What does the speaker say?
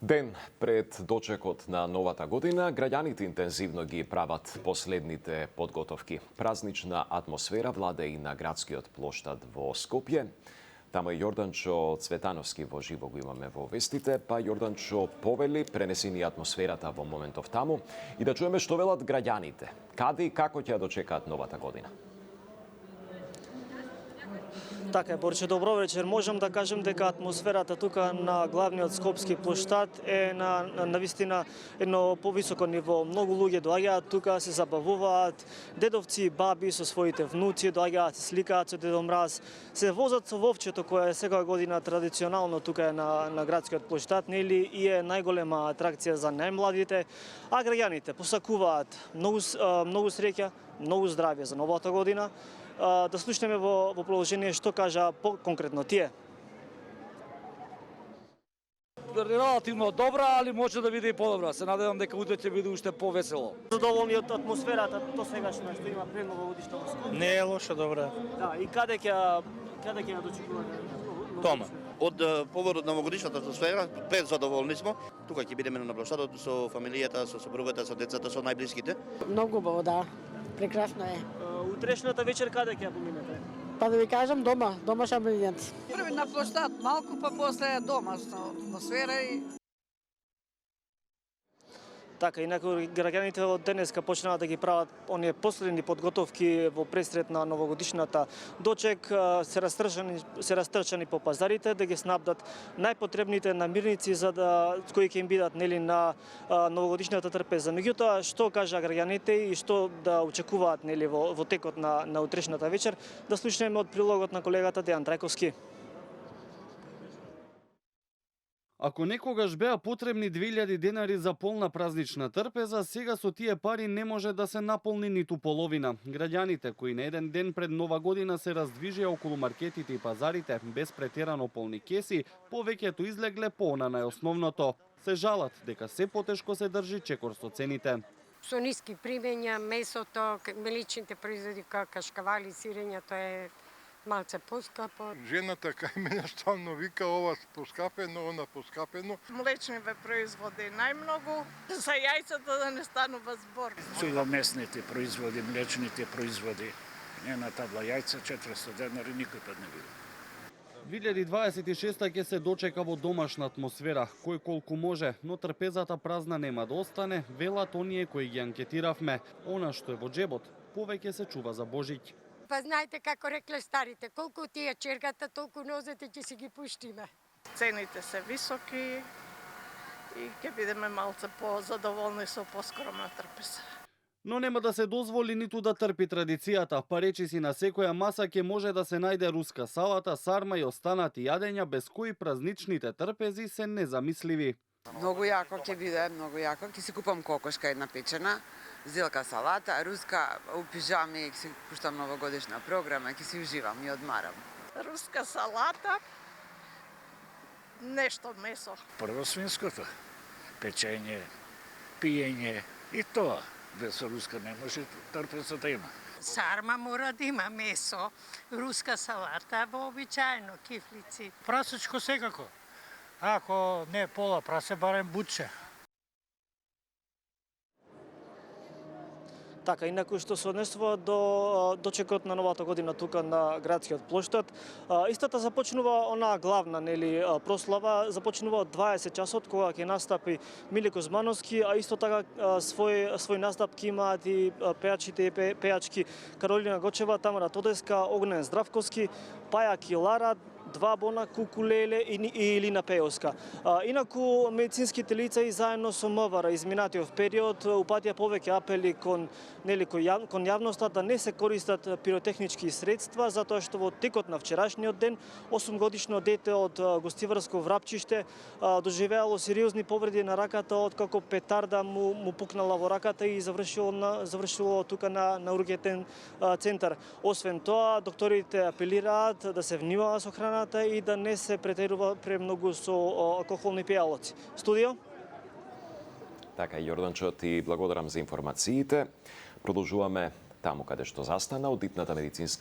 Ден пред дочекот на новата година, граѓаните интензивно ги прават последните подготовки. Празнична атмосфера владе и на градскиот плоштад во Скопје. Тамо е Јорданчо Цветановски во живо го имаме во вестите, па Јорданчо, повели, пренеси ни атмосферата во моментов таму и да чуеме што велат граѓаните. Каде и како ќе ја дочекаат новата година? Така е, Борче, добро вечер. Можам да кажем дека атмосферата тука на главниот скопски плоштад е на вистина едно повисоко ниво. Многу луѓе доаѓаат тука, се забавуваат, дедовци и баби со своите внуци доаѓаат, се сликаат со Дедо Мраз, се возат со вовчето кое секоја година традиционално тука е на градскиот плоштад, нели, и е најголема атракција за најмладите, а граѓаните посакуваат многу среќа, многу здравје за новата година. Да слушнеме во продолжение што кажа конкретно тие. Релативно добра, али може да биде и подобра. Се надевам дека утре ќе биде уште повесело. Задоволни од атмосферата до сегашна што има пред новогодишна Скопје? Не е лошо, добра. Да, и каде ќе ја дочекувате? Дома. Од повод од новогодишната атмосфера, презадоволни смо. Тука ќе бидеме на плоштадот со фамилијата, со сопругата, со децата, со најблиските. Многу убаво, да. Прекрасно е. Утрешната вечер каде ќе ја поминете? Па да ви кажам, дома ќе бидат. Први на плоштад малку, па после дома со атмосфера и Така, инаку граѓаните од денеска почнаа да ги прават оние последни подготовки во пресрет на новогодишната дочек, се растрчани по пазарите да ги снабдат најпотребните намирници за кои ќе им бидат нели на новогодишната трпеза. Меѓутоа, што кажа граѓаните и што да очекуваат нели во текот на утрешната вечер, да слушнеме од прилогот на колегата Дејан Трајковски. Ако некогаш беа потребни 2000 денари за полна празнична трпеза, сега со тие пари не може да се наполни ниту половина. Граѓаните кои на еден ден пред Нова година се раздвижија околу маркетите и пазарите без претерано полни кеси, повеќето излегле полна најосновното. Се жалат дека се потешко се држи чекор со цените. Со ниски примења, месото, млечните производи како кашкавали, сирењето е малце поскапо. Жената кај мене стално вика ова поскапено, она поскапено. млечниве производи најмногу. За јајцата да не станува збор. Силомесните производи, млечните производи. Една табла јајца 400 денари никој пат не биде. 2026 ќе се дочека во домашна атмосфера, кој колку може, но трпезата празна нема да остане, велат оние кои ги анкетиравме. Она што е во џебот, повеќе се чува за Божиќ. Па знаете како рекле старите, колку ти е чергата, толку нозете ќе си ги пуштиме. Цените се високи и ќе бидеме малце позадоволни со поскромна трпеза. Но нема да се дозволи ниту да трпи традицијата, па речиси на секоја маса ќе може да се најде руска салата, сарма и останати јадења без кои празничните трпези се незамисливи. Многу јако ќе биде, многу јако. Ќе си купам кокошка една печена, зелка салата, руска у пижами, ќе си пуштам новогодишна програма, ќе си уживам и одмарам. Руска салата, нешто месо. Прво свинското, печење, пиење и тоа. Без руска не може трпеза да има. Сарма мора да има месо, руска салата, вообичаено кифлици. Прасечко секако. Ако не пола прасе, барем бутче. Така, инаку што се однесува до дочекот на новата година тука на градскиот плоштад, истата започнува онаа главна нели прослава, започнува од 20 часот кога ќе настапи Миле Кузмановски, а исто така свој настап ќе имаат и пејачите и пејачки Каролина Гочева, Тамара Тодеска, Огнен Здравковски, Паја Килара, Два Бона, Кукулеле и Илина Пеоска. Инаку медицинските лица и заедно со МВР изминатиот период упатија повеќе апели кон јавноста да не се користат пиротехнички средства, затоа што во текот на вчерашниот ден 8-годишно дете од Гостиварско Врапчиште доживеало сериозни повреди на раката откако петарда му пукнала во раката и завршило тука на ургентен центар. Освен тоа, докторите апелираат да се внимава со храната и да не се претерува премногу со алкохолни пијалоци. Студио? Така, Јорданчо, ти благодарам за информациите. Продолжуваме таму каде што застана. Одитната медицинска